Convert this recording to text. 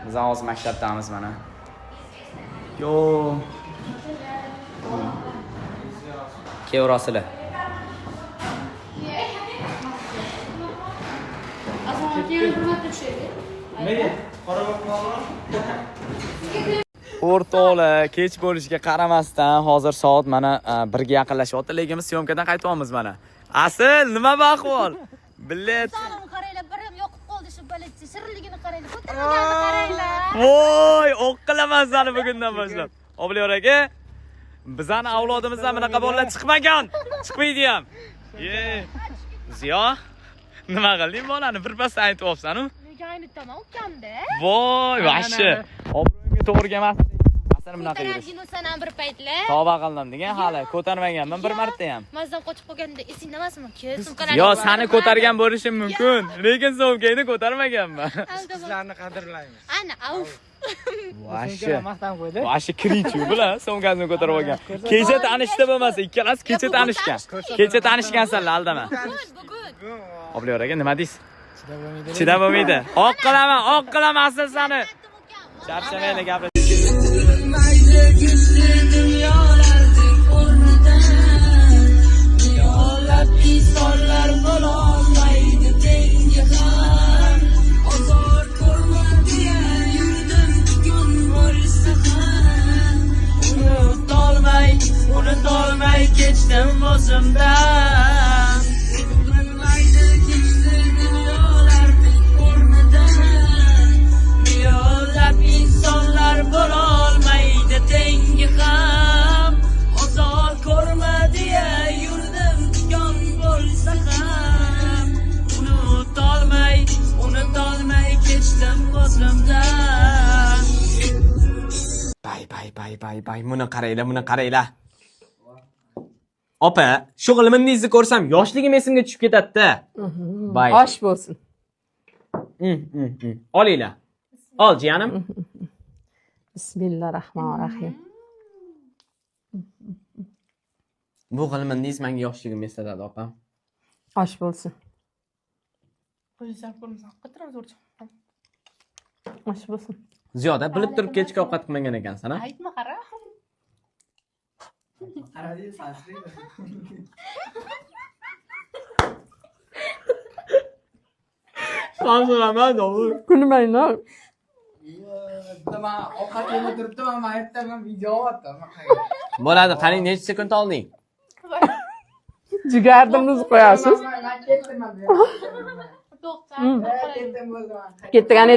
Biz hozir maktabdamiz mana. Yo. Kevrasili. O'rtoqlar, kech bo'lishiga qaramasdan hozir soat mana 1 ga yaqinlashyapti, lekin biz syomkadan qaytyapmiz mana. Asl nima bu ahvol? Bilet. Qaranglar, bir ham yoqib qoldi shu baletchi. Shirinligini qaranglar, ko'tarmaganini qaranglar. Voy, o'q qilaman seni bugundan boshlab. Obliyor aka, bizani avlodimizdan bunaqa bolalar chiqmagan. Chiqmaydi ham. Ziyo, nima qilding bolani? Birpasda aytib olsan-ku. Nega aytdaman ukamda? Voy, vashshi. Obro'yimga to'g'ri kelmas. Asal bunaqa yurish. Sen ham bir paytlar. Tavba qildim degan hali ko'tarmaganman bir marta ham. Mazdan qochib qolganda esingda emasmi? Sumkalarni. Yo, seni ko'targan bo'lishim mumkin, lekin sumkangni ko'tarmaganman. Sizlarni qadrlaymiz. Ana, avf. Vashshi. Vashshi kirichu bilan sumkasini ko'tarib olgan. Kecha tanishdi bo'lmasa, ikkalasi kecha tanishgan. Kecha tanishgansanlar, aldama. Bugun. Obliyor aka, nima deysiz? Chidab bo'lmaydi. Oq qilaman asl seni. Charchamayli gapir. Unutolmay kechdim o'zimdan. Bilmaydi kechdi dunyolarning o'rnidan. Millionlab insonlar bo'lolmaydi tengi ham. Ozor ko'rma deya yurdim jon bo'lsa ham. Unutolmay kechdim o'zimdan. Bay. Buni qaranglar. Opa, shu g'ilmingizni ko'rsam, yoshligim esimga tushib ketadi-da. Bay. Osh bo'lsin. Olinglar. Ol, jiyanim. Bismillahirrohmanirrohim. Bu g'ilmingiz menga yoshligimni eslatadi, opa. Osh bo'lsin. Osh bo'lsin. Ziyoda bilib turib kechki ovqat qilmagan ekansan, ha? Aytma, qara. Sansoraman, o'g'il. Kulmanglar. Nima ovqat yemay turibdi-man, men aytdim, video olyapti. Bo'ladi, qani necha sekund olding? Jigarimizni qo'yasiz. Men ketdim. To'xta. Ketdim bo'ldi. Ketgan